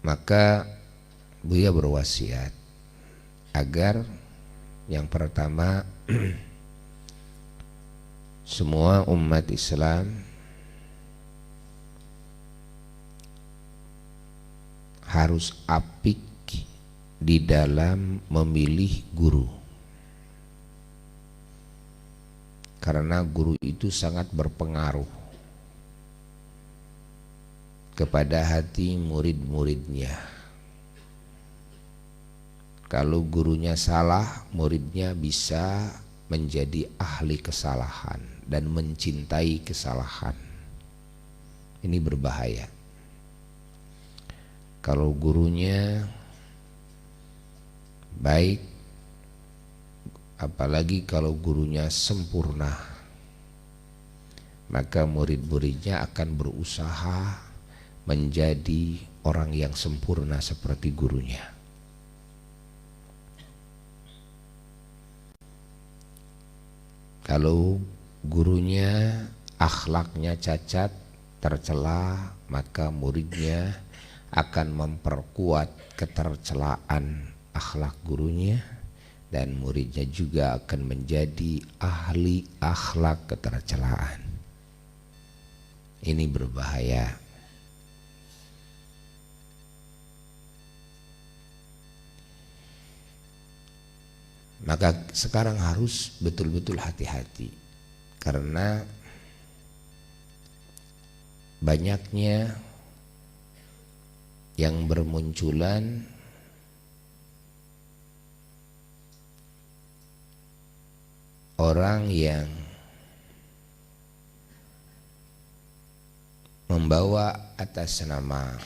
Maka Buya berwasiat agar yang pertama semua umat Islam harus apik di dalam memilih guru, karena guru itu sangat berpengaruh kepada hati murid-muridnya. Kalau gurunya salah, muridnya bisa menjadi ahli kesalahan dan mencintai kesalahan. Ini berbahaya. Kalau gurunya baik, apalagi kalau gurunya sempurna, maka murid-muridnya akan berusaha menjadi orang yang sempurna seperti gurunya. Kalau gurunya akhlaknya cacat, tercela, maka muridnya akan memperkuat ketercelaan akhlak gurunya, dan muridnya juga akan menjadi ahli akhlak ketercelaan. Ini berbahaya. Maka sekarang harus betul-betul hati-hati, karena banyaknya yang bermunculan orang yang membawa atas nama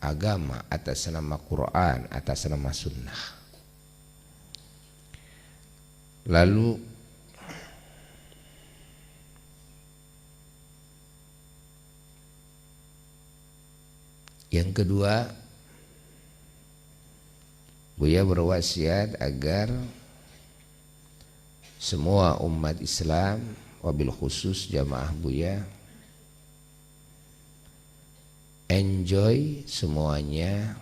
agama, atas nama Quran, atas nama sunnah. Lalu yang kedua, Buya berwasiat agar semua umat Islam, wabil khusus jamaah Buya, enjoy semuanya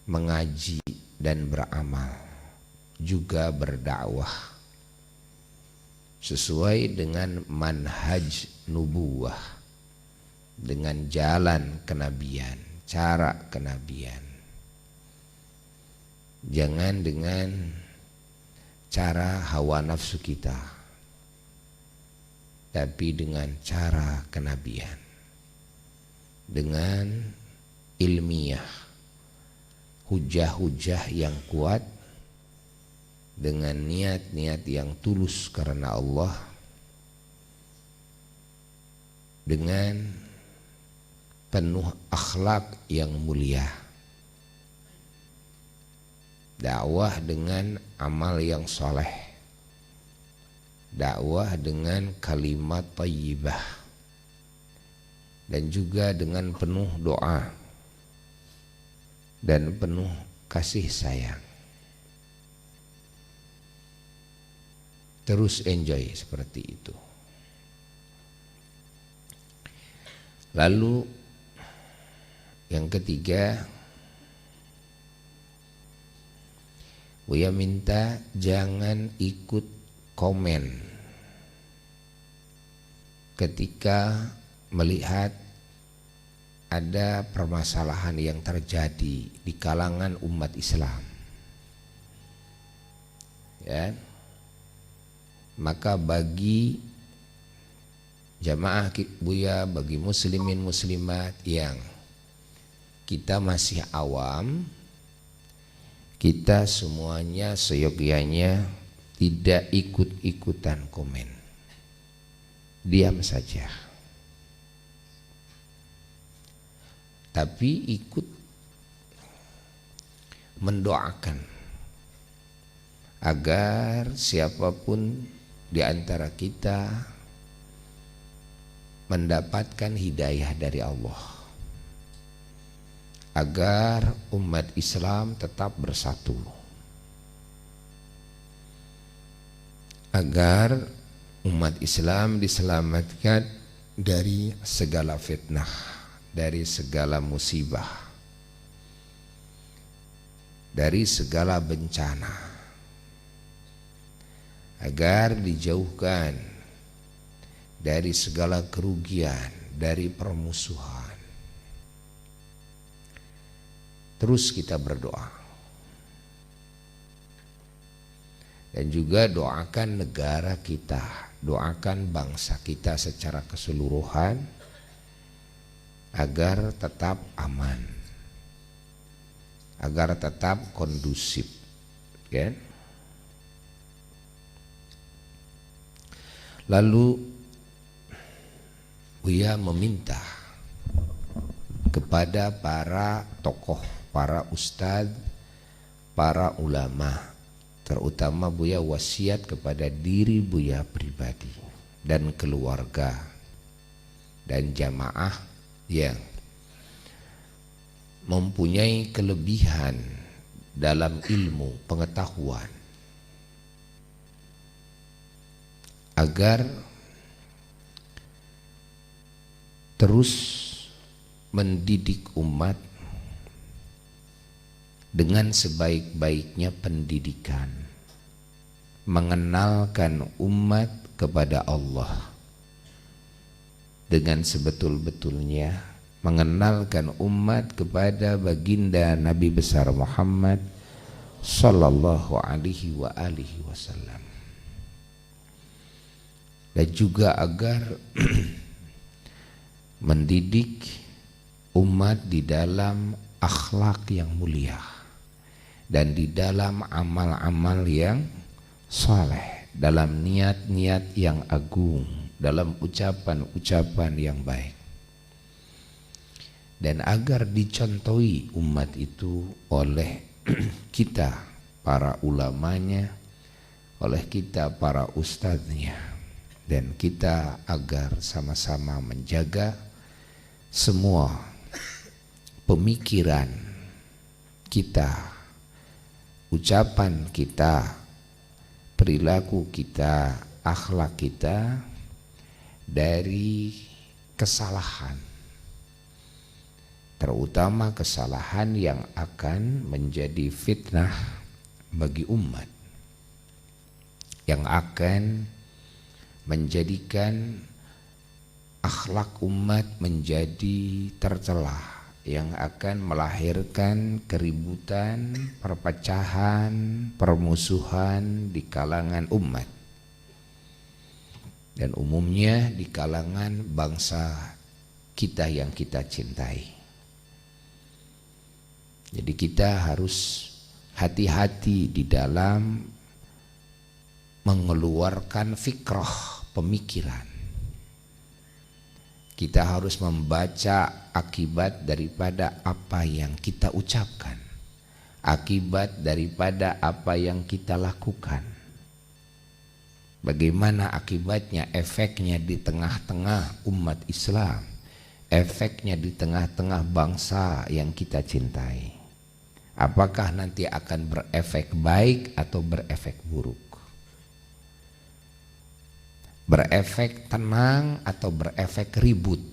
mengaji dan beramal, juga berdakwah sesuai dengan manhaj nubuwah, dengan jalan kenabian, cara kenabian. Jangan dengan cara hawa nafsu kita, tapi dengan cara kenabian, dengan ilmiah, hujah-hujah yang kuat, dengan niat-niat yang tulus karena Allah, dengan penuh akhlak yang mulia. Dakwah dengan amal yang soleh, dakwah dengan kalimat thayyibah, dan juga dengan penuh doa dan penuh kasih sayang. Terus enjoy seperti itu. Lalu yang ketiga, Buya minta jangan ikut komen ketika melihat ada permasalahan yang terjadi di kalangan umat Islam, ya. Maka bagi jamaah Buya, bagi muslimin muslimat yang kita masih awam, kita semuanya seyogyanya tidak ikut-ikutan komen, diam saja, tapi ikut mendoakan agar siapapun di antara kita mendapatkan hidayah dari Allah, agar umat Islam tetap bersatu, agar umat Islam diselamatkan dari segala fitnah, dari segala musibah, dari segala bencana, agar dijauhkan dari segala kerugian, dari permusuhan. Terus kita berdoa. Dan juga doakan negara kita, doakan bangsa kita secara keseluruhan agar tetap aman, agar tetap kondusif, kan? Lalu Buya meminta kepada para tokoh, para ustadz, para ulama, terutama Buya wasiat kepada diri Buya pribadi dan keluarga dan jamaah yang mempunyai kelebihan dalam ilmu pengetahuan, agar terus mendidik umat dengan sebaik-baiknya pendidikan, mengenalkan umat kepada Allah dengan sebetul-betulnya, mengenalkan umat kepada baginda Nabi besar Muhammad sallallahu alaihi wa alihi wasallam, dan juga agar mendidik umat di dalam akhlak yang mulia dan di dalam amal-amal yang saleh, dalam niat-niat yang agung, dalam ucapan-ucapan yang baik, dan agar dicontohi umat itu oleh kita para ulamanya, oleh kita para ustadznya, dan kita agar sama-sama menjaga semua pemikiran kita, ucapan kita, perilaku kita, akhlak kita dari kesalahan, terutama kesalahan yang akan menjadi fitnah bagi umat, yang akan menjadikan akhlak umat menjadi tercelah, yang akan melahirkan keributan, perpecahan, permusuhan di kalangan umat, dan umumnya di kalangan bangsa kita yang kita cintai. Jadi kita harus hati-hati di dalam mengeluarkan fikrah, pemikiran. Kita harus membaca akibat daripada apa yang kita ucapkan, akibat daripada apa yang kita lakukan. Bagaimana akibatnya, efeknya di tengah-tengah umat Islam, efeknya di tengah-tengah bangsa yang kita cintai. Apakah nanti akan berefek baik atau berefek buruk? Berefek tenang atau berefek ribut,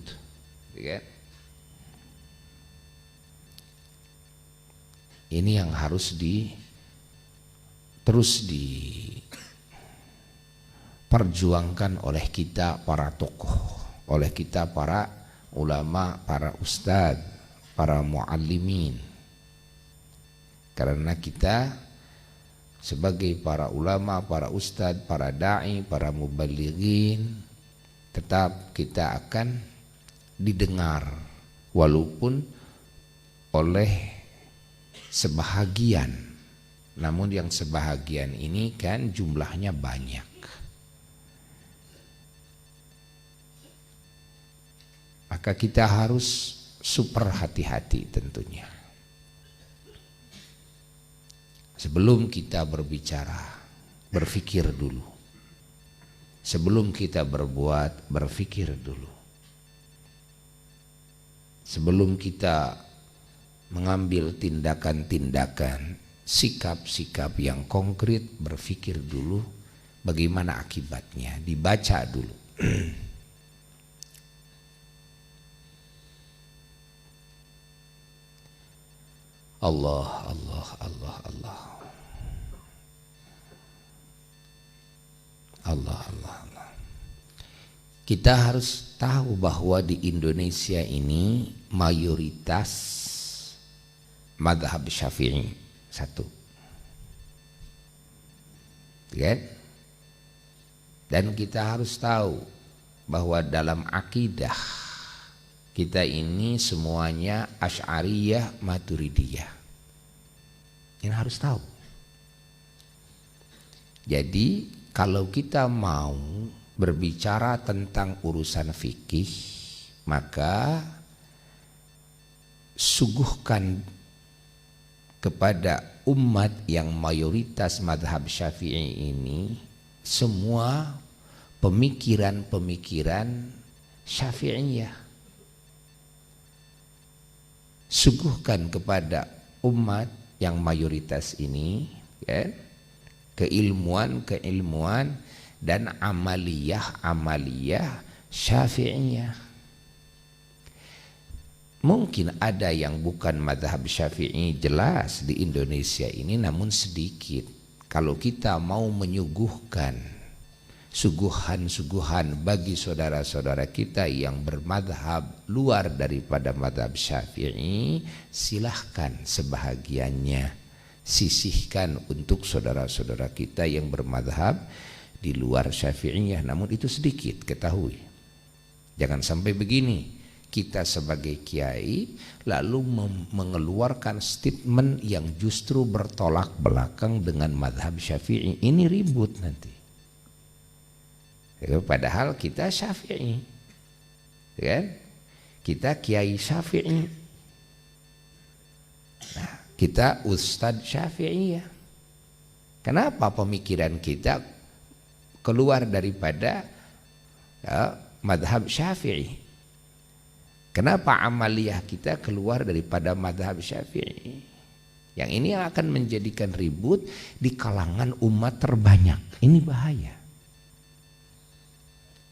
ya? Ini yang harus terus diperjuangkan oleh kita para tokoh, oleh kita para ulama, para ustadz, para muallimin. Karena kita sebagai para ulama, para ustadz, para da'i, para mubalighin, tetap kita akan didengar walaupun oleh sebahagian, namun yang sebahagian ini kan jumlahnya banyak. Maka kita harus super hati-hati tentunya. Sebelum kita berbicara, berpikir dulu. Sebelum kita berbuat, berpikir dulu. Sebelum kita mengambil tindakan-tindakan, sikap-sikap yang konkret, berpikir dulu bagaimana akibatnya, dibaca dulu. Allah, Allah, Allah, Allah. Allah, Allah, Allah. Kita harus tahu bahwa di Indonesia ini mayoritas mazhab Syafi'i satu. Kan? Dan kita harus tahu bahwa dalam akidah kita ini semuanya Asy'ariyah, Maturidiyah. Ini harus tahu. Jadi kalau kita mau berbicara tentang urusan fikih, maka suguhkan kepada umat yang mayoritas mazhab Syafi'i ini semua pemikiran-pemikiran Syafi'iyah. Suguhkan kepada umat yang mayoritas ini, kan, keilmuan dan amaliyah Syafi'iyah. Mungkin ada yang bukan mazhab Syafi'i jelas di Indonesia ini, namun sedikit. Kalau kita mau menyuguhkan suguhan-suguhan bagi saudara-saudara kita yang bermadhab luar daripada madhab Syafi'i, silahkan sebahagiannya sisihkan untuk saudara-saudara kita yang bermadhab di luar Syafi'iyah. Namun itu sedikit, ketahui. Jangan sampai begini, kita sebagai kiai lalu mengeluarkan statement yang justru bertolak belakang dengan madhab Syafi'i. Ini ribut nanti. Padahal kita Syafi'i, kan? Kita kiai Syafi'i, nah, kita Ustadz Syafi'i ya. Kenapa pemikiran kita keluar daripada madhab Syafi'i? Kenapa amaliyah kita keluar daripada madhab Syafi'i? Yang ini akan menjadikan ribut di kalangan umat terbanyak. Ini bahaya.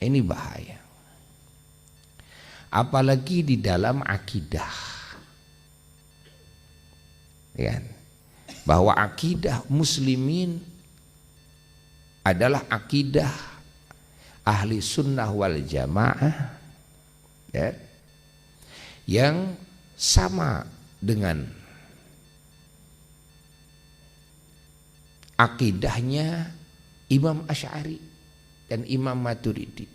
Ini bahaya. Apalagi di dalam akidah. Ya, bahwa akidah muslimin adalah akidah ahli sunnah wal jamaah, ya, yang sama dengan akidahnya Imam Asy'ari dan Imam Maturidi.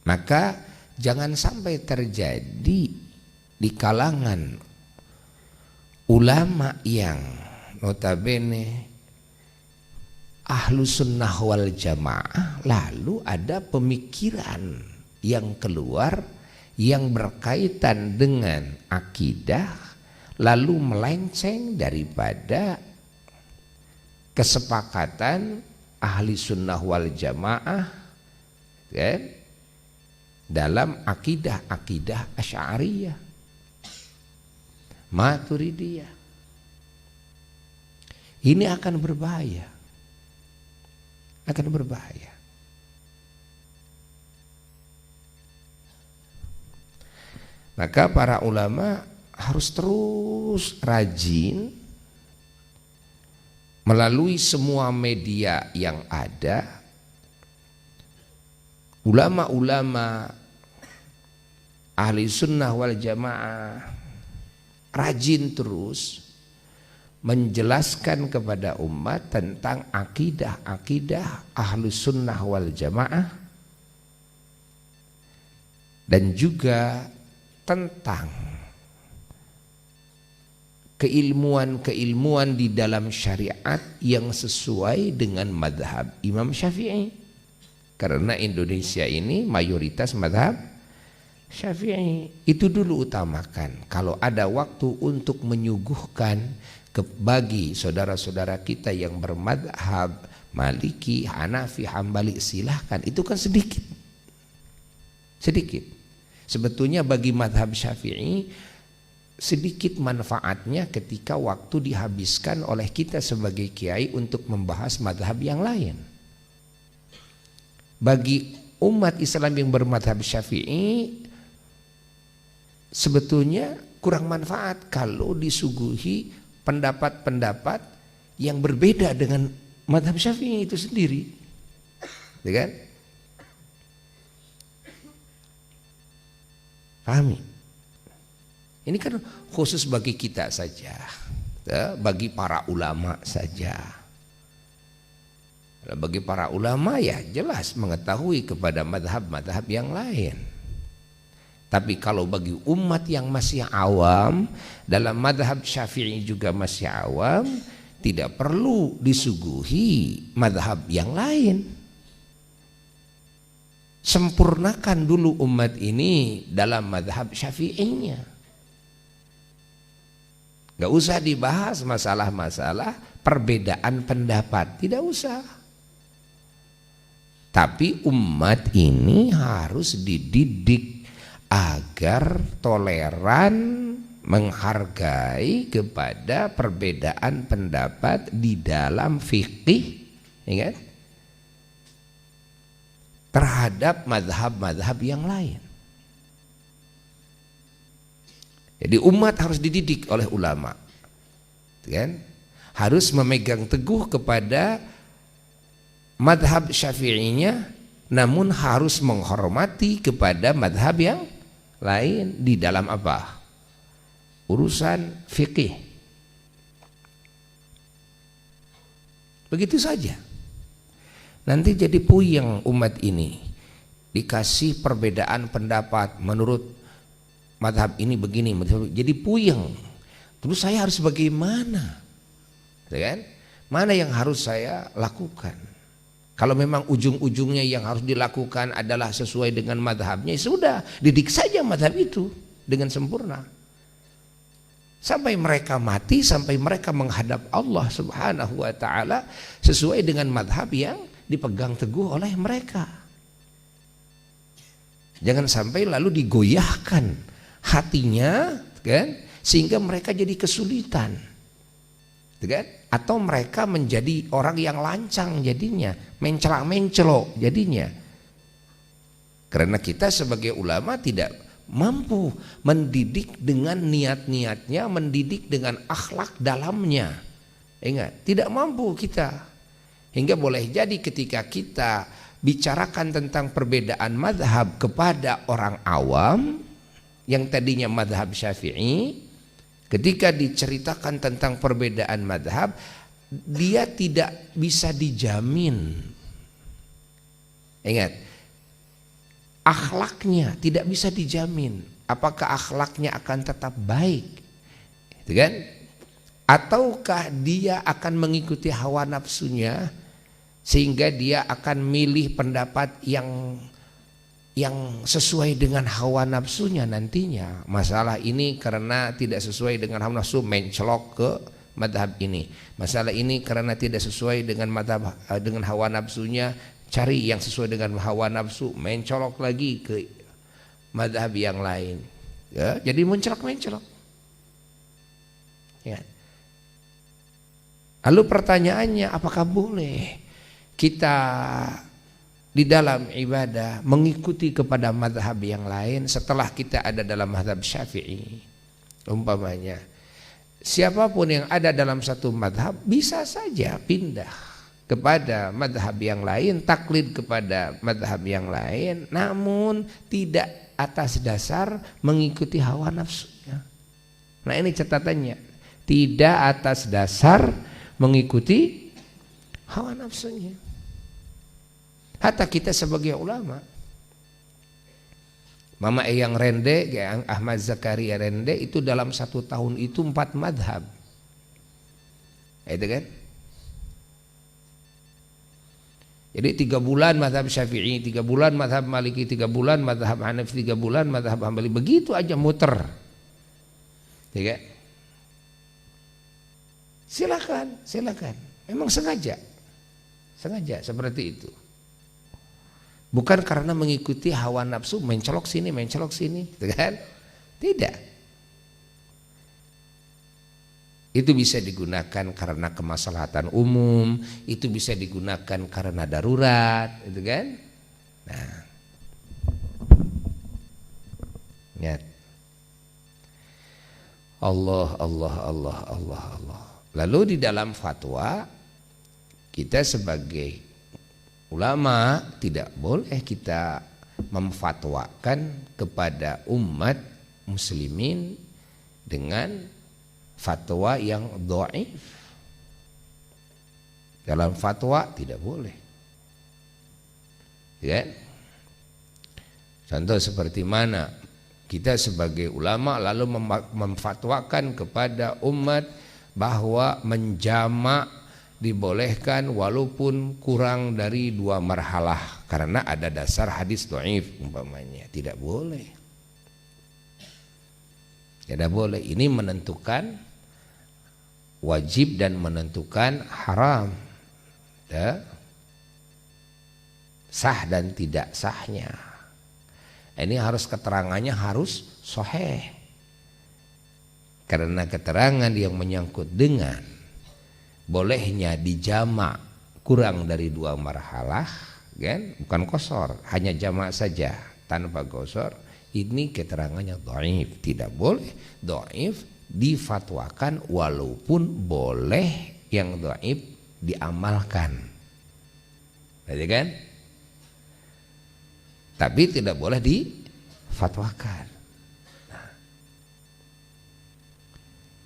Maka jangan sampai terjadi di kalangan ulama yang notabene ahlu sunnah wal jamaah lalu ada pemikiran yang keluar yang berkaitan dengan akidah lalu melenceng daripada kesepakatan ahli sunnah wal jamaah, kan, dalam akidah-akidah Asy'ariyah, Maturidiyah. Ini akan berbahaya. Akan berbahaya. Maka para ulama harus terus rajin melalui semua media yang ada. Ulama-ulama ahli sunnah wal jamaah rajin terus menjelaskan kepada umat tentang akidah-akidah ahli sunnah wal jamaah dan juga tentang keilmuan-keilmuan di dalam syariat yang sesuai dengan madhab Imam Syafi'i. Karena Indonesia ini mayoritas madhab Syafi'i. Itu dulu utamakan. Kalau ada waktu untuk menyuguhkan bagi saudara-saudara kita yang bermadhab Maliki, Hanafi, Hambali, silahkan. Itu kan sedikit. Sedikit. Sebetulnya bagi madhab Syafi'i sedikit manfaatnya ketika waktu dihabiskan oleh kita sebagai kiai untuk membahas madhab yang lain. Bagi umat Islam yang bermadhab Syafi'i sebetulnya kurang manfaat kalau disuguhi pendapat-pendapat yang berbeda dengan mazhab Syafi'i itu sendiri, ya kan? Pahami? Ini kan khusus bagi kita saja, ya, bagi para ulama saja. Bagi para ulama ya jelas mengetahui kepada mazhab-mazhab yang lain. Tapi kalau bagi umat yang masih awam, dalam mazhab Syafi'i juga masih awam, tidak perlu disuguhi mazhab yang lain. Sempurnakan dulu umat ini dalam mazhab Syafi'inya. Gak usah dibahas masalah-masalah perbedaan pendapat, tidak usah. Tapi umat ini harus dididik agar toleran, menghargai kepada perbedaan pendapat di dalam fikih, ya kan? Terhadap mazhab-mazhab yang lain. Jadi umat harus dididik oleh ulama, kan? Harus memegang teguh kepada mazhab Syafi'inya, namun harus menghormati kepada mazhab yang lain di dalam apa? Urusan fikih. Begitu saja. Nanti jadi puyeng umat ini, dikasih perbedaan pendapat menurut mazhab ini begini, jadi puyeng. Terus saya harus bagaimana? Kan? Mana yang harus saya lakukan? Kalau memang ujung-ujungnya yang harus dilakukan adalah sesuai dengan mazhabnya, sudah didik saja mazhab itu dengan sempurna. Sampai mereka mati, sampai mereka menghadap Allah Subhanahu wa ta'ala sesuai dengan mazhab yang dipegang teguh oleh mereka. Jangan sampai lalu digoyahkan hatinya, kan? Sehingga mereka jadi kesulitan, kan? Atau mereka menjadi orang yang lancang jadinya, mencelak-mencelok jadinya. Karena kita sebagai ulama tidak mampu mendidik dengan niat-niatnya, mendidik dengan akhlak dalamnya. Ingat, tidak mampu kita. Hingga boleh jadi ketika kita bicarakan tentang perbedaan mazhab kepada orang awam yang tadinya mazhab Syafi'i, ketika diceritakan tentang perbedaan mazhab, dia tidak bisa dijamin. Ingat, akhlaknya tidak bisa dijamin. Apakah akhlaknya akan tetap baik, gitu kan? Ataukah dia akan mengikuti hawa nafsunya, sehingga dia akan milih pendapat yang sesuai dengan hawa nafsunya nantinya. Masalah ini karena tidak sesuai dengan hawa nafsu, mencelok ke madhab ini. Masalah ini karena tidak sesuai dengan madhab, dengan hawa nafsunya, cari yang sesuai dengan hawa nafsu, mencolok lagi ke madhab yang lain, ya, jadi mencolok. Ya. Lalu pertanyaannya, apakah boleh kita di dalam ibadah mengikuti kepada mazhab yang lain setelah kita ada dalam mazhab Syafi'i? Umpamanya, siapapun yang ada dalam satu mazhab bisa saja pindah kepada mazhab yang lain, taklid kepada mazhab yang lain, namun tidak atas dasar mengikuti hawa nafsunya. Nah, ini catatannya, tidak atas dasar mengikuti hawa nafsunya. Hatta kita sebagai ulama, Mama Eyang Rende, Ahmad Zakaria Rende, itu dalam 1 tahun itu 4 madhab, itu kan? Jadi 3 bulan madhab Syafi'i, 3 bulan madhab Maliki, 3 bulan madhab Hanafi, 3 bulan madhab Hambali, begitu aja muter, ya kan? Silakan, memang sengaja seperti itu. Bukan karena mengikuti hawa nafsu, mencolok sini, kan? Tidak. Itu bisa digunakan karena kemaslahatan umum, itu bisa digunakan karena darurat, itu kan? Nah, lihat. Allah, Allah, Allah, Allah, Allah. Lalu di dalam fatwa kita sebagai ulama tidak boleh kita memfatwakan kepada umat muslimin dengan fatwa yang dhaif. Dalam fatwa tidak boleh. Ya. Contoh seperti mana kita sebagai ulama lalu memfatwakan kepada umat bahwa menjamak dibolehkan walaupun kurang dari 2 marhalah karena ada dasar hadis dhaif umpamanya. Tidak boleh. Tidak boleh. Ini menentukan wajib dan menentukan haram. Ya. Sah dan tidak sahnya. Ini harus keterangannya harus sahih. Karena keterangan yang menyangkut dengan bolehnya dijamak kurang dari 2 marhalah, kan? Bukan qasar, hanya jamak saja tanpa qasar, ini keterangannya dhaif. Tidak boleh dhaif difatwakan walaupun boleh yang dhaif diamalkan. Berarti kan? Tapi tidak boleh difatwakan. Nah,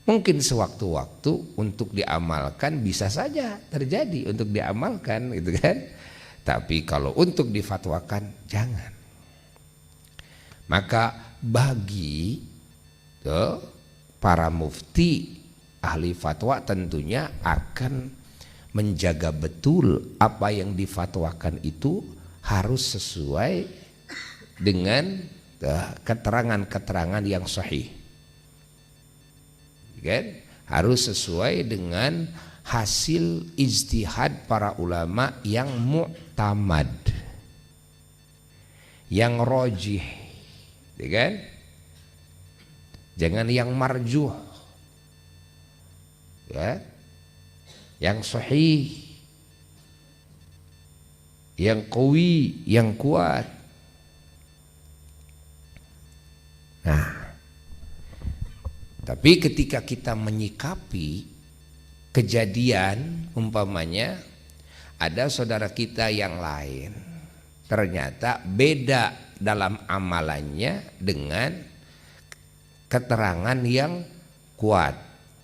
mungkin sewaktu-waktu untuk diamalkan bisa saja terjadi untuk diamalkan, gitu kan? Tapi kalau untuk difatwakan jangan. Maka bagi para mufti ahli fatwa tentunya akan menjaga betul apa yang difatwakan itu harus sesuai dengan keterangan-keterangan yang sahih, kan? Harus sesuai dengan hasil ijtihad para ulama yang mu'tamad, yang rajih, kan? Jangan yang marjuh, ya, yang sahih, yang qawi, yang kuat. Nah, tapi ketika kita menyikapi kejadian umpamanya ada saudara kita yang lain ternyata beda dalam amalannya dengan keterangan yang kuat,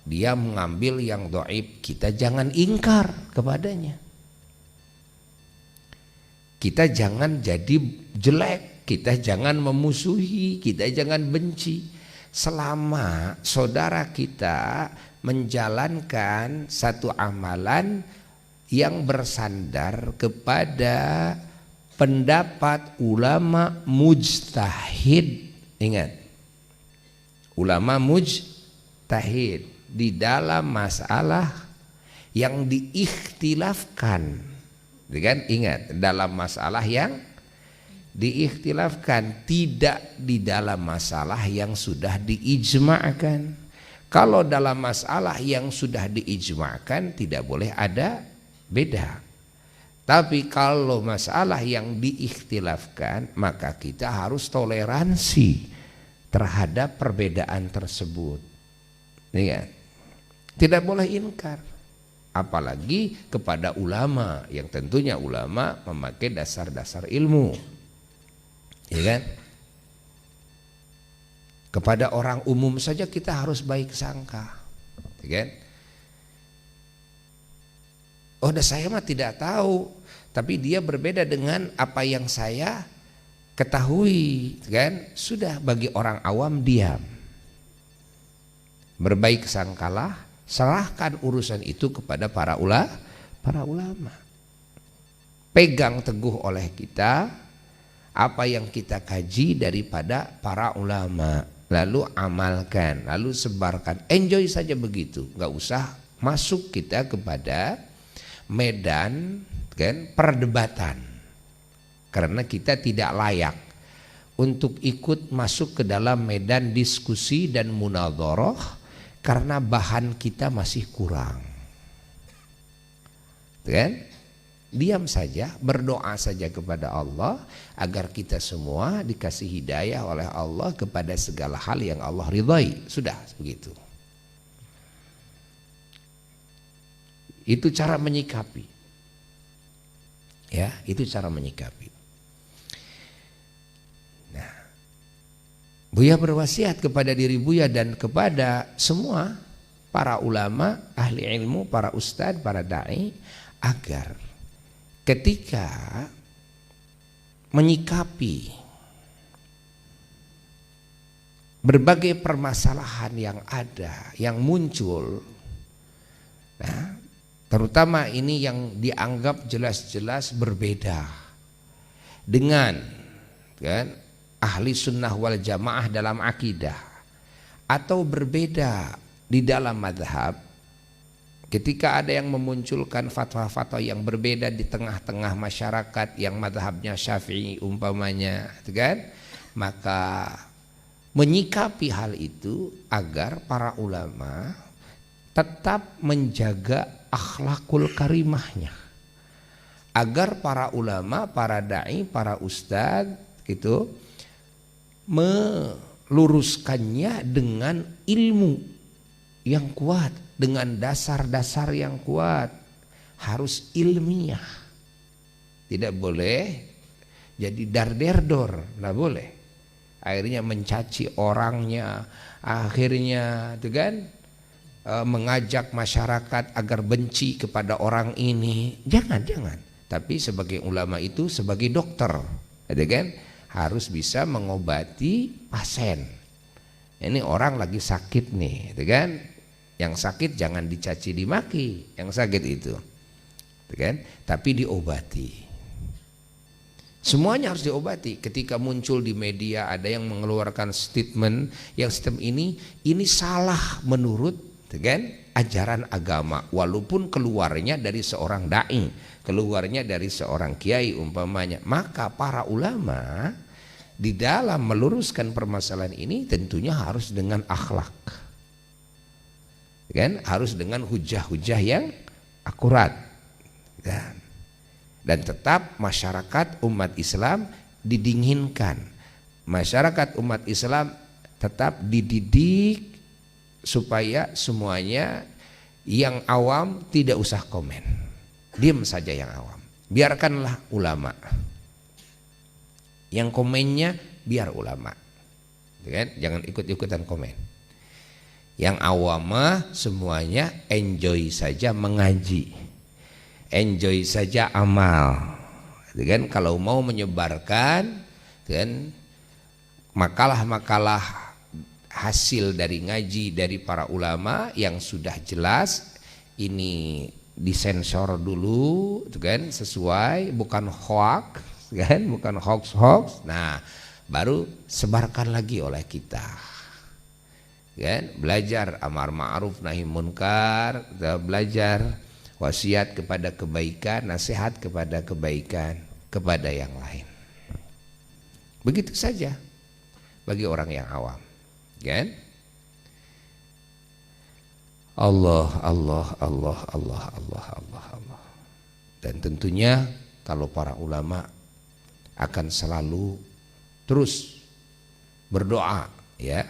dia mengambil yang dhaif, kita jangan ingkar kepadanya. Kita jangan jadi jelek, kita jangan memusuhi, kita jangan benci. Selama saudara kita menjalankan satu amalan yang bersandar kepada pendapat ulama mujtahid. Ingat, ulama mujtahid di dalam masalah yang diikhtilafkan. Kan? Ingat, dalam masalah yang diikhtilafkan, tidak di dalam masalah yang sudah diijma'kan. Kalau dalam masalah yang sudah diijma'kan tidak boleh ada beda. Tapi kalau masalah yang diikhtilafkan, maka kita harus toleransi terhadap perbedaan tersebut. Ingat, tidak boleh ingkar. Apalagi kepada ulama, yang tentunya ulama memakai dasar-dasar ilmu, ya kan? Kepada orang umum saja kita harus baik sangka, ya kan? Oh, saya mah tidak tahu, tapi dia berbeda dengan apa yang saya ketahui, kan? Sudah, bagi orang awam diam, berbaik sangkalah. Serahkan urusan itu kepada para ulama. Pegang teguh oleh kita apa yang kita kaji daripada para ulama, lalu amalkan, lalu sebarkan. Enjoy saja begitu, nggak usah masuk kita kepada medan, kan, perdebatan. Karena kita tidak layak untuk ikut masuk ke dalam medan diskusi dan munadharah, karena bahan kita masih kurang, kan? diam saja, berdoa saja kepada Allah agar kita semua dikasih hidayah oleh Allah kepada segala hal yang Allah ridhai. Sudah begitu. Itu cara menyikapi. Ya, itu cara menyikapi. Nah, Buya berwasiat kepada diri Buya dan kepada semua para ulama, ahli ilmu, para ustadz, para dai, agar ketika menyikapi berbagai permasalahan yang ada, yang muncul, nah, terutama ini yang dianggap jelas-jelas berbeda dengan kan, ahli sunnah wal jamaah dalam akidah, atau berbeda di dalam madhab, ketika ada yang memunculkan fatwa-fatwa yang berbeda di tengah-tengah masyarakat yang madhabnya Syafi'i umpamanya, kan? Maka menyikapi hal itu agar para ulama tetap menjaga akhlakul karimahnya, agar para ulama, para dai, para ustadz gitu meluruskannya dengan ilmu yang kuat, dengan dasar-dasar yang kuat, harus ilmiah, tidak boleh jadi darderdor, nggak boleh. Akhirnya mencaci orangnya, akhirnya itu kan mengajak masyarakat agar benci kepada orang ini. Jangan. Tapi sebagai ulama itu sebagai dokter, itu kan harus bisa mengobati pasien. Ini orang lagi sakit nih, itu kan. Yang sakit jangan dicaci dimaki, yang sakit itu kan? Tapi diobati. Semuanya harus diobati. Ketika muncul di media ada yang mengeluarkan statement, yang statement ini salah menurut kan ajaran agama, walaupun keluarnya dari seorang dai, keluarnya dari seorang kiai umpamanya, maka para ulama di dalam meluruskan permasalahan ini tentunya harus dengan akhlak, kan, harus dengan hujah-hujah yang akurat, kan? Dan tetap masyarakat umat Islam didinginkan, masyarakat umat Islam tetap dididik supaya semuanya yang awam tidak usah komen, diam saja yang awam, biarkanlah ulama, yang komennya biar ulama, kan? Jangan ikut-ikutan komen. Yang awam mah semuanya enjoy saja mengaji, enjoy saja amal, kan? Kalau mau menyebarkan kan makalah-makalah hasil dari ngaji dari para ulama yang sudah jelas, ini disensor dulu, kan, sesuai, bukan hoax, kan, bukan hoax. Nah, baru sebarkan lagi oleh kita, kan? Belajar amar ma'ruf nahi munkar, belajar wasiat kepada kebaikan, nasihat kepada kebaikan kepada yang lain. Begitu saja bagi orang yang awam, kan? Allah. Dan tentunya kalau para ulama akan selalu terus berdoa, ya,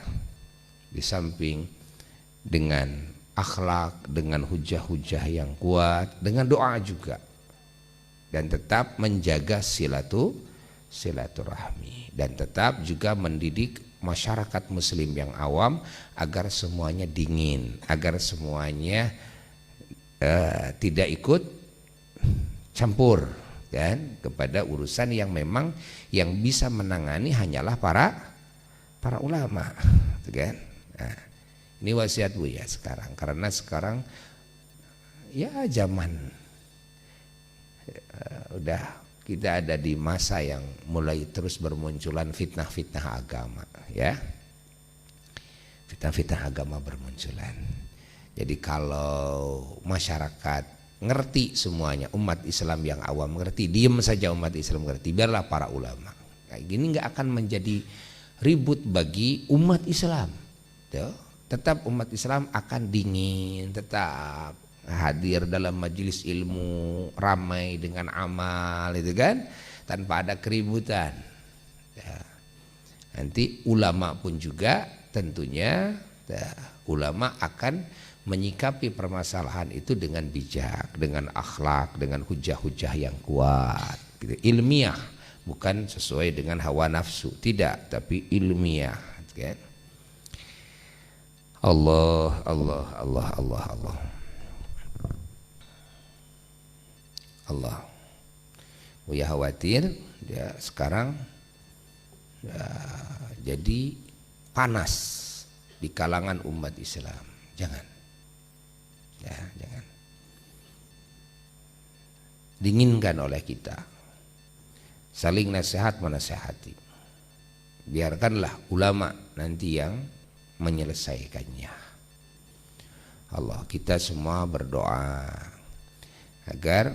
di samping dengan akhlak, dengan hujah-hujah yang kuat, dengan doa juga, dan tetap menjaga silaturahmi, dan tetap juga mendidik masyarakat muslim yang awam agar semuanya dingin, agar semuanya tidak ikut campur, kan, kepada urusan yang memang yang bisa menangani hanyalah para ulama, kan? Nah, ini wasiat Buya sekarang, karena sekarang ya zaman udah kita ada di masa yang mulai terus bermunculan fitnah-fitnah agama, ya. Fitnah-fitnah agama bermunculan. Jadi kalau masyarakat ngerti semuanya, umat Islam yang awam ngerti, diem saja umat Islam ngerti, biarlah para ulama. Kayak gini nggak akan menjadi ribut bagi umat Islam. Tuh. Tetap umat Islam akan dingin, tetap hadir dalam majelis ilmu ramai dengan amal itu kan, tanpa ada keributan. Ya. Nanti ulama pun juga tentunya ulama akan menyikapi permasalahan itu dengan bijak, dengan akhlak, dengan hujah-hujah yang kuat, gitu. Ilmiah, bukan sesuai dengan hawa nafsu, tidak, tapi ilmiah, kan? Allah, Allah, Allah, Allah, Allah, Allah. Buya khawatir ya sekarang ya, jadi panas di kalangan umat Islam. Jangan. Ya, jangan. Dinginkan oleh kita. Saling nasihat menasihati. Biarkanlah ulama nanti yang menyelesaikannya. Allah, kita semua berdoa agar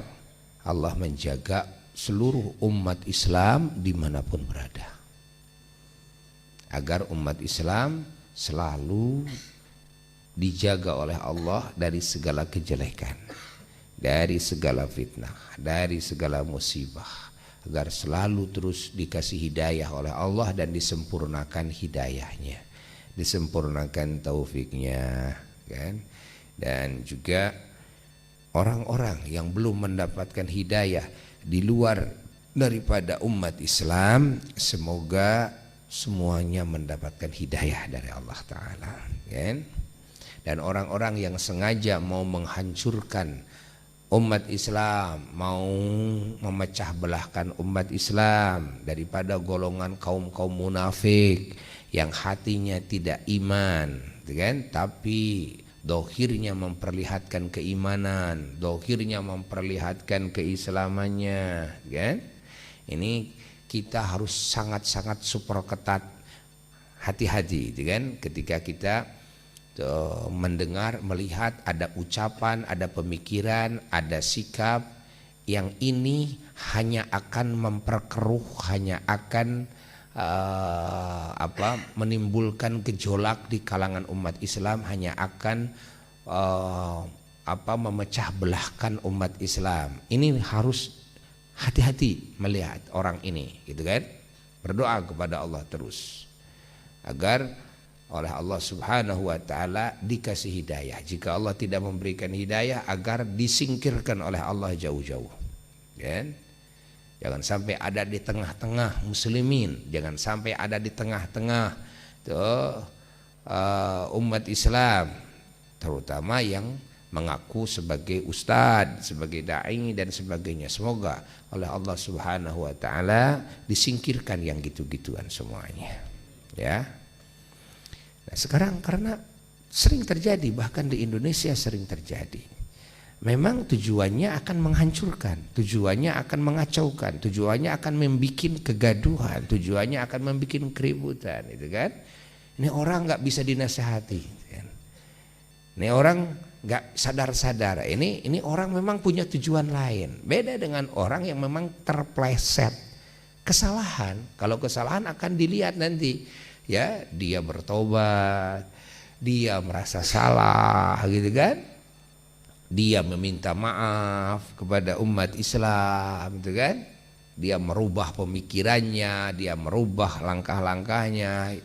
Allah menjaga seluruh umat Islam dimanapun berada. Agar umat Islam selalu dijaga oleh Allah dari segala kejelekan, dari segala fitnah, dari segala musibah, agar selalu terus dikasih hidayah oleh Allah dan disempurnakan hidayahnya, disempurnakan taufiknya, kan? Dan juga orang-orang yang belum mendapatkan hidayah di luar daripada umat Islam, semoga semuanya mendapatkan hidayah dari Allah Ta'ala, kan? Dan orang-orang yang sengaja mau menghancurkan umat Islam, mau memecah belahkan umat Islam daripada golongan kaum-kaum munafik yang hatinya tidak iman, kan? Tapi dohirnya memperlihatkan keimanan, dohirnya memperlihatkan keislamannya, kan? Ini kita harus sangat-sangat super ketat, hati-hati, kan? Ketika kita mendengar, melihat ada ucapan, ada pemikiran, ada sikap yang ini hanya akan memperkeruh, hanya akan menimbulkan gejolak di kalangan umat Islam, hanya akan memecah belahkan umat Islam. Ini harus hati-hati melihat orang ini, gitu kan? Berdoa kepada Allah terus agar oleh Allah Subhanahu wa Ta'ala dikasih hidayah. Jika Allah tidak memberikan hidayah, agar disingkirkan oleh Allah jauh-jauh, kan? Jangan sampai ada di tengah-tengah muslimin, jangan sampai ada di tengah-tengah umat Islam, terutama yang mengaku sebagai ustadz, sebagai dai dan sebagainya. Semoga oleh Allah Subhanahu wa Ta'ala disingkirkan yang gitu-gituan semuanya, ya. Nah, sekarang karena sering terjadi, bahkan di Indonesia sering terjadi, memang tujuannya akan menghancurkan, tujuannya akan mengacaukan, tujuannya akan membuat kegaduhan, tujuannya akan membuat keributan, itu kan? Ini orang nggak bisa dinasehati, kan? Ini orang nggak sadar-sadar. Ini orang memang punya tujuan lain. Beda dengan orang yang memang terpleset kesalahan. Kalau kesalahan akan dilihat nanti. Ya, dia bertobat, dia merasa salah, gitu kan? Dia meminta maaf kepada umat Islam, gitu kan? Dia merubah pemikirannya, dia merubah langkah-langkahnya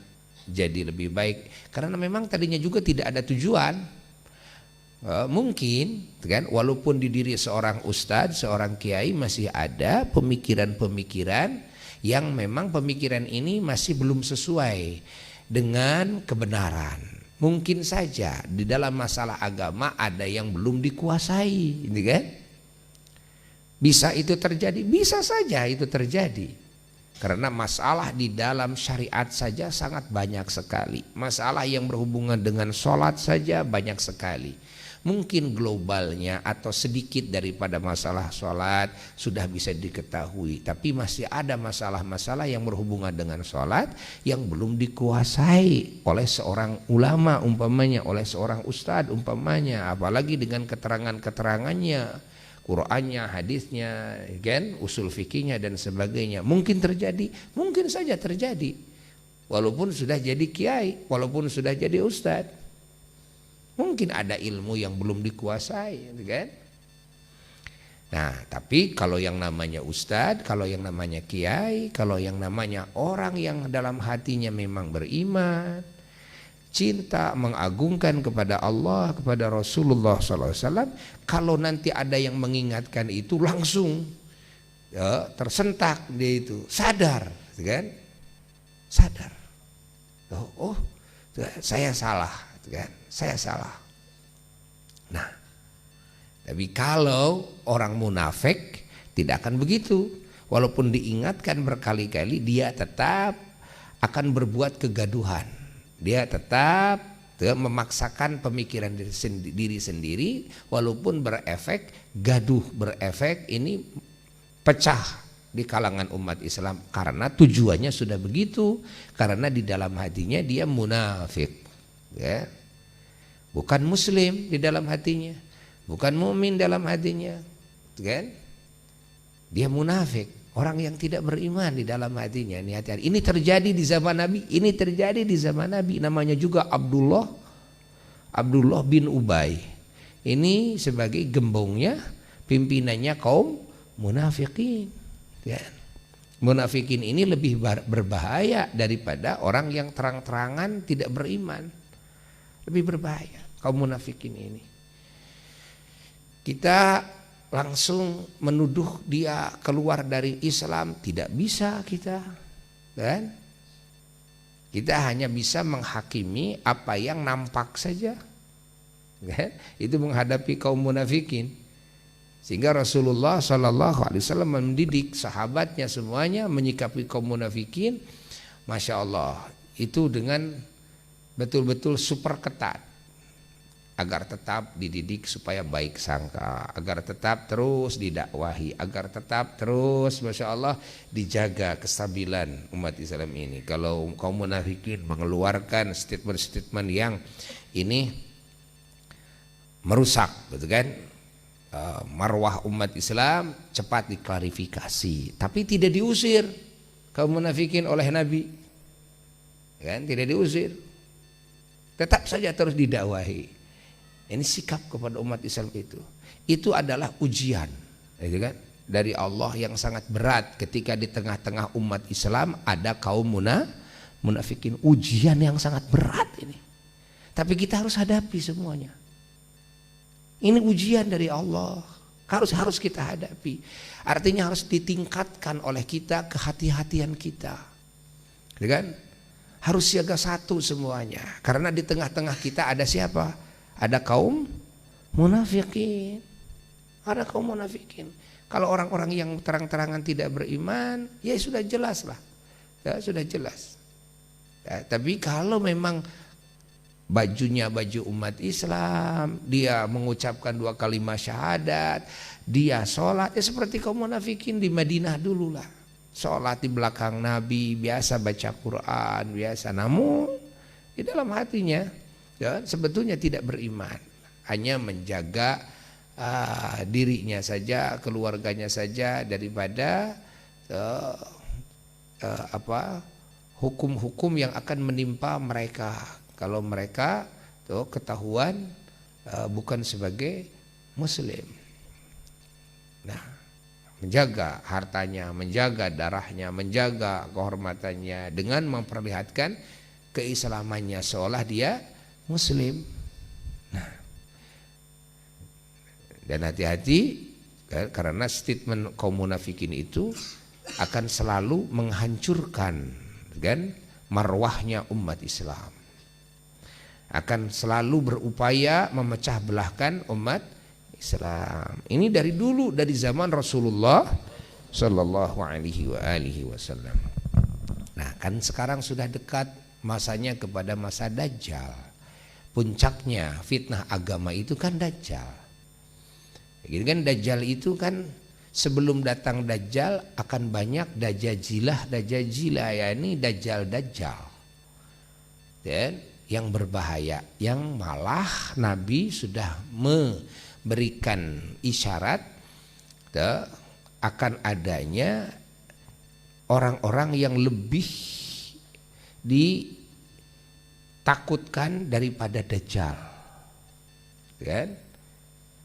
jadi lebih baik. Karena memang tadinya juga tidak ada tujuan. Mungkin, kan? Walaupun di diri seorang ustadz, seorang kiai masih ada pemikiran-pemikiran yang memang pemikiran ini masih belum sesuai dengan kebenaran. Mungkin saja di dalam masalah agama ada yang belum dikuasai, ini kan? Bisa itu terjadi, bisa saja itu terjadi. Karena masalah di dalam syariat saja sangat banyak sekali. Masalah yang berhubungan dengan sholat saja banyak sekali. Mungkin globalnya atau sedikit daripada masalah sholat sudah bisa diketahui, tapi masih ada masalah-masalah yang berhubungan dengan sholat yang belum dikuasai oleh seorang ulama umpamanya, oleh seorang ustadz umpamanya, apalagi dengan keterangan-keterangannya, Qur'annya, hadisnya, kan, usul fikihnya dan sebagainya. Mungkin terjadi, mungkin saja terjadi, walaupun sudah jadi kiai, walaupun sudah jadi ustadz. Mungkin ada ilmu yang belum dikuasai, gitu kan? Nah, tapi kalau yang namanya ustadz, kalau yang namanya kiai, kalau yang namanya orang yang dalam hatinya memang beriman, cinta, mengagungkan kepada Allah, kepada Rasulullah SAW, kalau nanti ada yang mengingatkan itu langsung ya, tersentak dia itu, sadar, gitu kan? Sadar. Oh, saya salah, gitu kan? Saya salah. Nah, tapi kalau orang munafik tidak akan begitu. Walaupun diingatkan berkali-kali, dia tetap akan berbuat kegaduhan. Dia tetap memaksakan pemikiran diri sendiri, walaupun berefek gaduh, berefek ini pecah di kalangan umat Islam, karena tujuannya sudah begitu, karena di dalam hatinya dia munafik, ya. Bukan muslim di dalam hatinya, bukan mukmin dalam hatinya, kan? Dia munafik, orang yang tidak beriman di dalam hatinya. Ini hati-hati. Ini terjadi di zaman Nabi, ini terjadi di zaman Nabi. Namanya juga Abdullah bin Ubay. Ini sebagai gembongnya, pimpinannya kaum munafikin. Ya. Munafikin ini lebih berbahaya daripada orang yang terang-terangan tidak beriman. Lebih berbahaya kaum munafikin ini. Kita langsung menuduh dia keluar dari Islam, tidak bisa kita, kan? Kita hanya bisa menghakimi apa yang nampak saja, kan? Itu menghadapi kaum munafikin. Sehingga Rasulullah SAW mendidik sahabatnya semuanya menyikapi kaum munafikin, masya Allah, itu dengan betul-betul super ketat, agar tetap dididik supaya baik sangka, agar tetap terus didakwahi, agar tetap terus masya Allah dijaga kestabilan umat Islam ini. Kalau kaum munafikin mengeluarkan statement-statement yang ini merusak, betul kan, marwah umat Islam, cepat diklarifikasi, tapi tidak diusir kaum munafikin oleh Nabi, kan? Tidak diusir, tetap saja terus didakwahi. Ini sikap kepada umat Islam itu adalah ujian, gitu kan, dari Allah yang sangat berat ketika di tengah-tengah umat Islam ada kaum munafikin. Ujian yang sangat berat ini, tapi kita harus hadapi semuanya. Ini ujian dari Allah, harus kita hadapi. Artinya harus ditingkatkan oleh kita kehati-hatian kita, gitu kan? Harus siaga satu semuanya, karena di tengah-tengah kita ada siapa? Ada kaum munafikin. Ada kaum munafikin. Kalau orang-orang yang terang-terangan tidak beriman, ya sudah jelas lah, ya sudah jelas. Ya, tapi kalau memang bajunya baju umat Islam, dia mengucapkan 2 kalimat syahadat, dia sholat, ya seperti kaum munafikin di Madinah dulu lah. Sholat di belakang Nabi, biasa baca Quran, biasa. Namun di dalam hatinya ya, sebetulnya tidak beriman, hanya menjaga dirinya saja, keluarganya saja daripada hukum-hukum yang akan menimpa mereka kalau mereka ketahuan bukan sebagai muslim. Nah, menjaga hartanya, menjaga darahnya, menjaga kehormatannya dengan memperlihatkan keislamannya seolah dia muslim. Nah, dan hati-hati, karena statement kaum munafikin itu akan selalu menghancurkan kan marwahnya umat Islam, akan selalu berupaya memecah belahkan umat Islam. Ini dari dulu, dari zaman Rasulullah Sallallahu Alaihi Wasallam. Nah, kan sekarang sudah dekat masanya kepada masa Dajjal. Puncaknya fitnah agama itu kan Dajjal. Jadi kan Dajjal itu kan sebelum datang Dajjal akan banyak dajajilah, ya ini Dajjal. Dan yang berbahaya, yang malah Nabi sudah memberikan isyarat akan adanya orang-orang yang lebih ditakutkan daripada Dajjal. kan?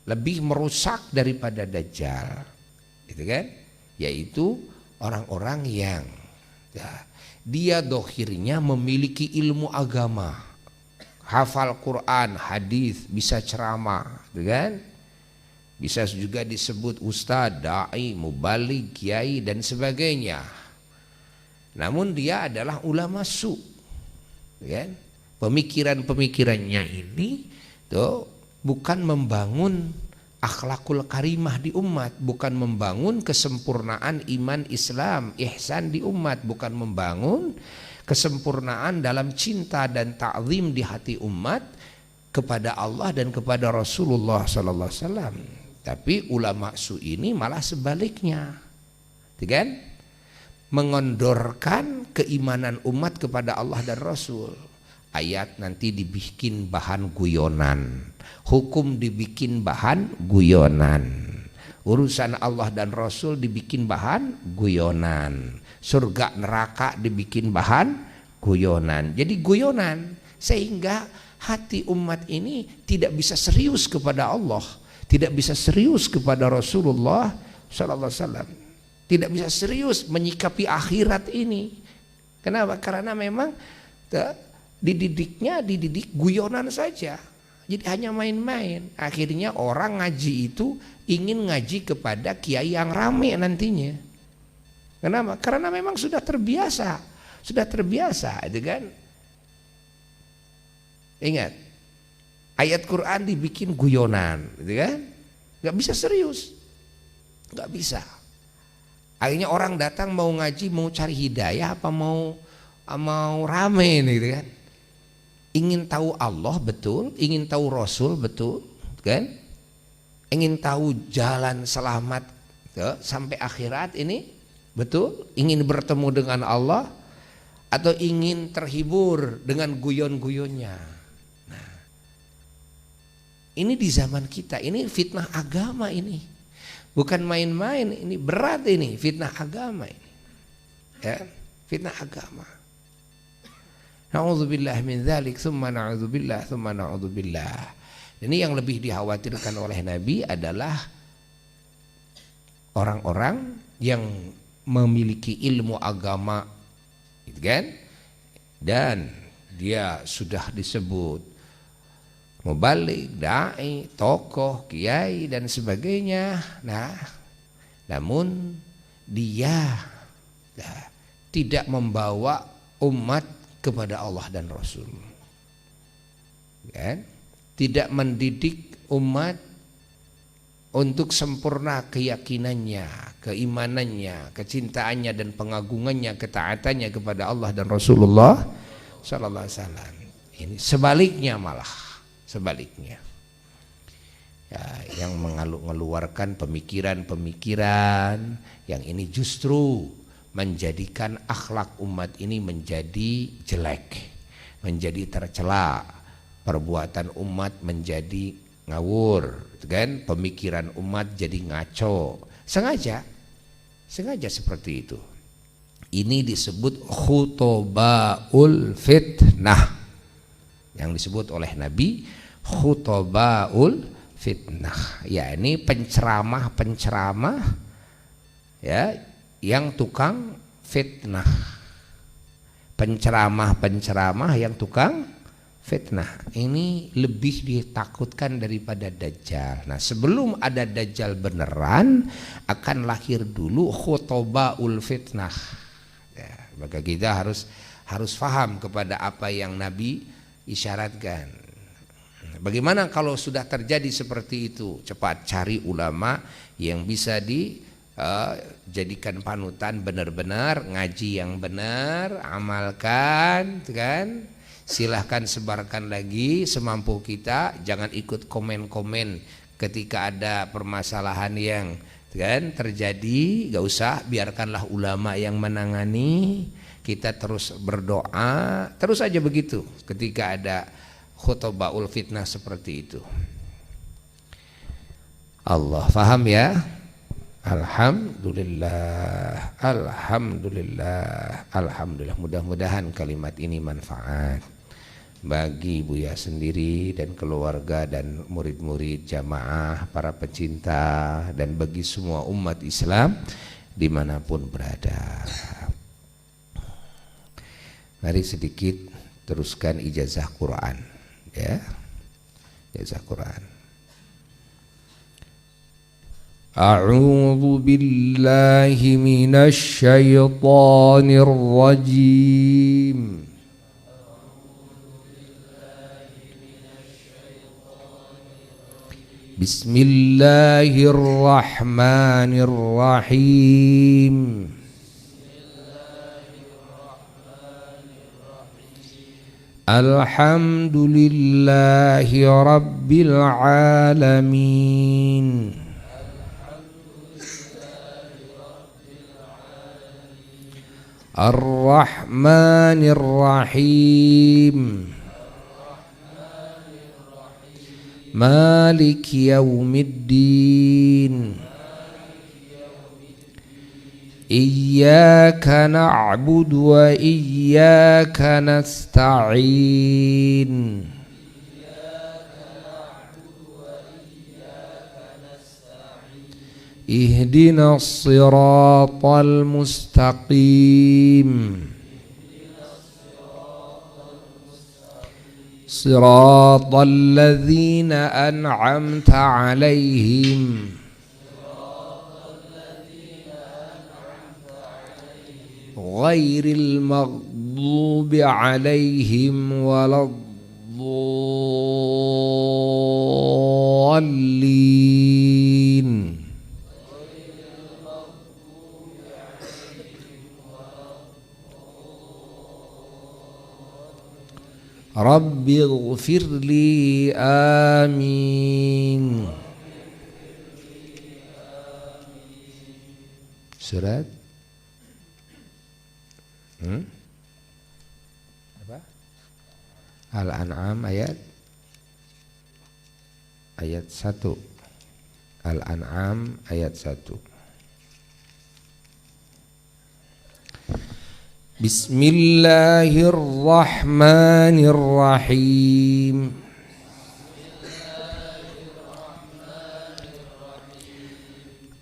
Lebih merusak daripada Dajjal, gitu kan? Yaitu orang-orang yang dia dohirnya memiliki ilmu agama, hafal Quran, hadis, bisa ceramah, gitu kan? Bisa juga disebut ustadz, dai, mubaligh, kiai dan sebagainya. Namun dia adalah ulama su, kan? Pemikiran-pemikirannya ini tuh bukan membangun akhlakul karimah di umat, bukan membangun kesempurnaan iman Islam, ihsan di umat, bukan membangun kesempurnaan dalam cinta dan ta'zim di hati umat kepada Allah dan kepada Rasulullah sallallahu alaihi wasallam. Tapi ulama su ini malah sebaliknya, kan? Mengendorkan keimanan umat kepada Allah dan Rasul. Ayat nanti dibikin bahan guyonan, hukum dibikin bahan guyonan, urusan Allah dan Rasul dibikin bahan guyonan, surga neraka dibikin bahan guyonan. Jadi guyonan, sehingga hati umat ini tidak bisa serius kepada Allah, tidak bisa serius kepada Rasulullah sallallahu alaihi wasallam, tidak bisa serius menyikapi akhirat ini. Kenapa? Karena memang dididik guyonan saja. Jadi hanya main-main. Akhirnya orang ngaji itu ingin ngaji kepada kiai yang rame nantinya. Kenapa? Karena memang sudah terbiasa, itu kan? Ingat, ayat Quran dibikin guyonan, gitu kan? Gak bisa serius, gak bisa. Akhirnya orang datang mau ngaji, mau cari hidayah apa mau rame nih, gitu kan? Ingin tahu Allah betul, ingin tahu Rasul betul, kan? Ingin tahu jalan selamat sampai akhirat ini betul, ingin bertemu dengan Allah atau ingin terhibur dengan guyon-guyonnya. Nah, ini di zaman kita, ini fitnah agama ini. Bukan main-main, ini berat, ini fitnah agama ini. Ya, fitnah agama. Na'udzubillah min dzalik, tsumma na'udzubillah, tsumma na'udzubillah. Ini yang lebih dikhawatirkan oleh Nabi adalah orang-orang yang memiliki ilmu agama, gitu kan? Dan dia sudah disebut mubaligh, dai, tokoh, kiai dan sebagainya. Nah, namun dia tidak membawa umat kepada Allah dan Rasul, kan? Tidak mendidik umat untuk sempurna keyakinannya, keimanannya, kecintaannya dan pengagungannya, ketaatannya kepada Allah dan Rasulullah sallallahu alaihi wasallam. Ini sebaliknya, malah sebaliknya. Ya, yang mengeluarkan pemikiran-pemikiran yang ini justru menjadikan akhlak umat ini menjadi jelek, menjadi tercela, perbuatan umat menjadi ngawur, kan? Pemikiran umat jadi ngaco, sengaja seperti itu. Ini disebut khutobaul fitnah, yang disebut oleh Nabi khutobaul fitnah, yakni penceramah ya, yang tukang fitnah, penceramah yang tukang fitnah. Ini lebih ditakutkan daripada Dajjal. Nah, sebelum ada Dajjal beneran, akan lahir dulu khutobaul fitnah. Ya, maka kita harus faham kepada apa yang Nabi isyaratkan. Bagaimana kalau sudah terjadi seperti itu? Cepat cari ulama yang bisa jadikan panutan, benar-benar ngaji yang benar, amalkan, kan? Silahkan sebarkan lagi semampu kita. Jangan ikut komen-komen ketika ada permasalahan yang, kan, terjadi. Gak usah, biarkanlah ulama yang menangani. Kita terus berdoa, terus aja begitu ketika ada khutobaul fitnah seperti itu. Allah faham ya? Alhamdulillah, alhamdulillah, alhamdulillah. Mudah-mudahan kalimat ini manfaat. bagi Buya sendiri dan keluarga dan murid-murid jamaah, para pecinta, dan bagi semua umat Islam dimanapun berada. Mari sedikit teruskan ijazah Quran, ya, ijazah Quran. A'udzu billahi minasy syaithanir rajim. Bismillahirrahmanirrahim. Alhamdulillahi rabbil alamin. Ar-Rahmanir-Rahim. Maliki yaumiddin. Iyyaka na'budu wa iyyaka nasta'in. Ihdinas siratal mustaqim. Siratal ladzina an'amta 'alaihim ghairil maghdubi 'alaihim waladdallin. Rabbi ighfirli, amin. Surat apa? Al-An'am ayat 1. Al-An'am ayat 1. Bismillahirrahmanirrahim.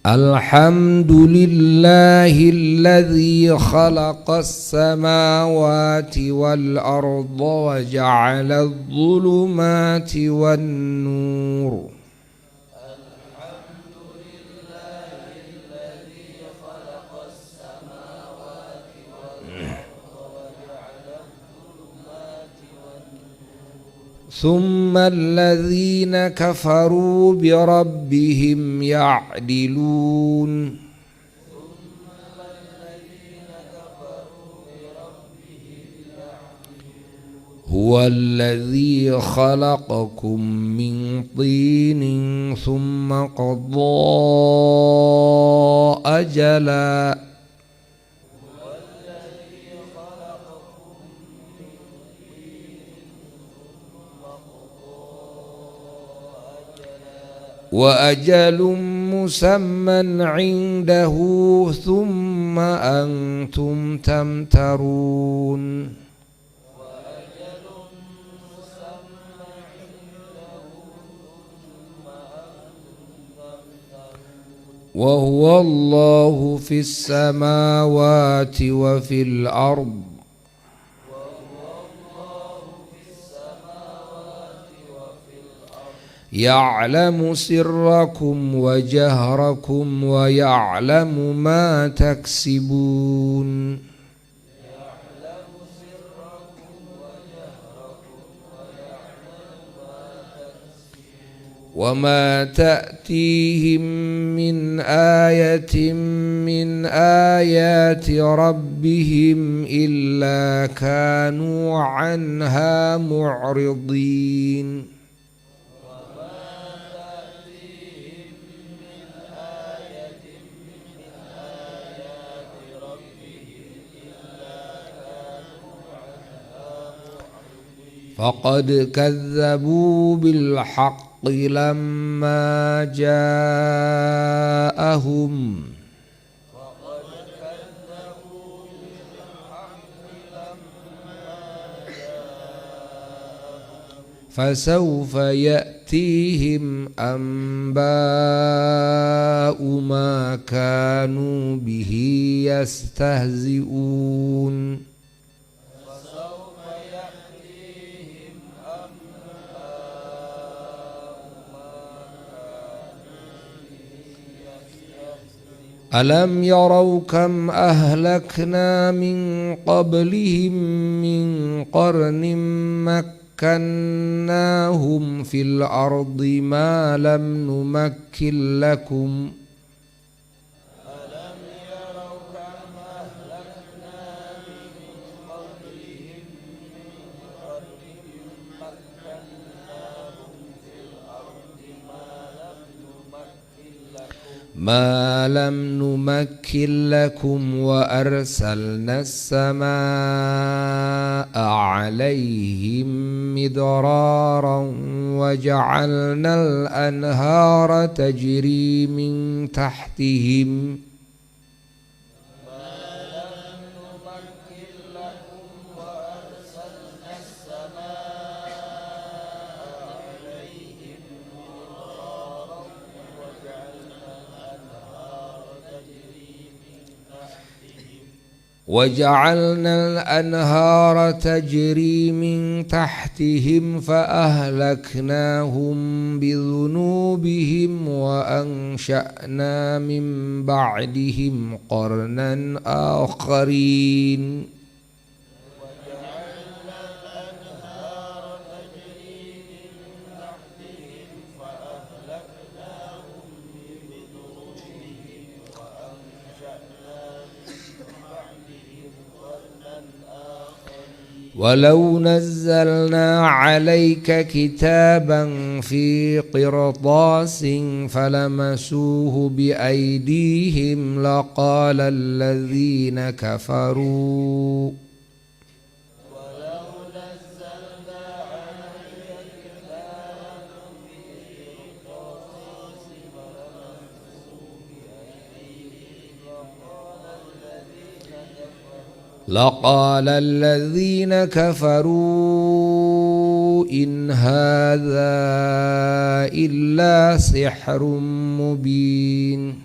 Alhamdulillahilladzi khalaqas samawati wal arda wa ja'ala adh-dhulumati wan nur. ثم الذين كفروا بربهم يعدلون. هو الذي خلقكم من طين ثم قضى أجلا وأجل مسمى عنده ثم أنتم تمترون. وهو الله في السماوات وفي الأرض يعلم سركم وجهركم ويعلم ما تكسبون. وما تأتيهم من آية من آيات ربهم إلا كانوا عنها معرضين. فقد كذبوا بالحق لما جاءهم فسوف يأتيهم أنباء ما كانوا به يستهزئون ألم يروا كم أهلكنا من قبلهم من قرن مكناهم في الأرض ما لم نمكن لكم وأرسلنا السماء عليهم مدرارا وجعلنا الأنهار تجري من تحتهم وجعلنا الأنهار تجري من تحتهم فأهلكناهم بذنوبهم وأنشأنا من بعدهم قرنا آخرين ولو نزلنا عليك كتابا في قرطاس فلمسوه بأيديهم لقال الذين كفروا إن هذا إلا سحر مبين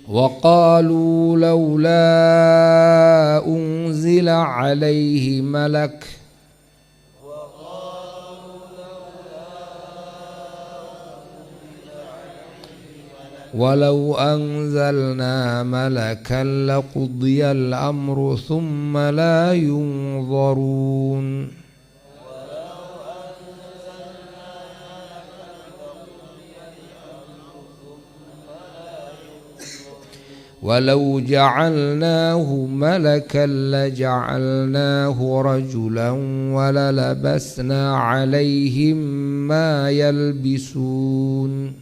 وقالوا لولا أنزل عليه ملك ولو أنزلنا ملكا لقضي الأمر ثم لا ينظرون ولو جعلناه ملكا لجعلناه رجلا وللبسنا عليهم ما يلبسون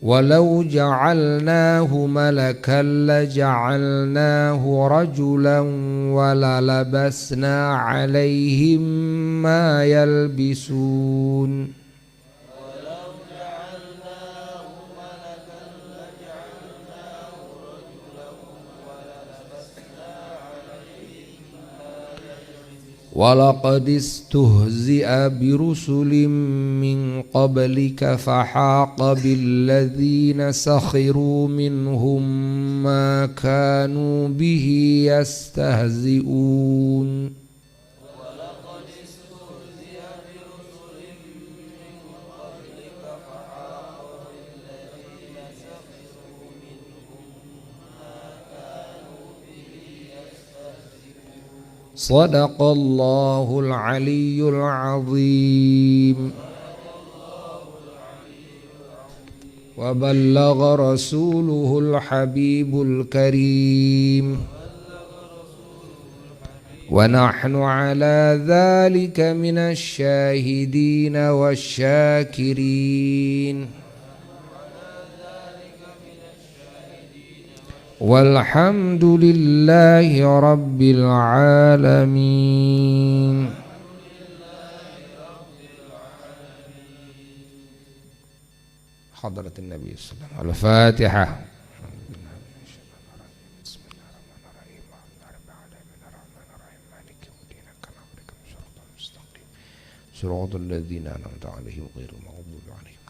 ولو جعلناه ملكا لجعلناه رجلا وللبسنا عليهم ما يلبسون ولقد استهزئ برسل من قبلك فحاق بالذين سخروا منهم ما كانوا به يستهزئون صدق الله العلي العظيم وبلغ رسوله الحبيب الكريم ونحن على ذلك من الشاهدين والشاكرين walhamdulillahi rabbil alamin. Hadratin Nabi sallallahu alaihi wasallam. Al-Fatihah. Shiratal ladzina an'amta 'alaihim ghairil maghdubi 'alaihim.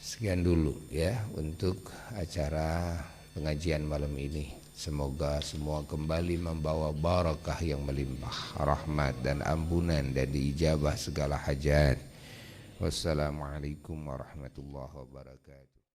Sekian dulu ya untuk acara pengajian malam ini. Semoga semua kembali membawa barakah yang melimpah, rahmat dan ampunan, dan diijabah segala hajat. Wassalamualaikum warahmatullahi wabarakatuh.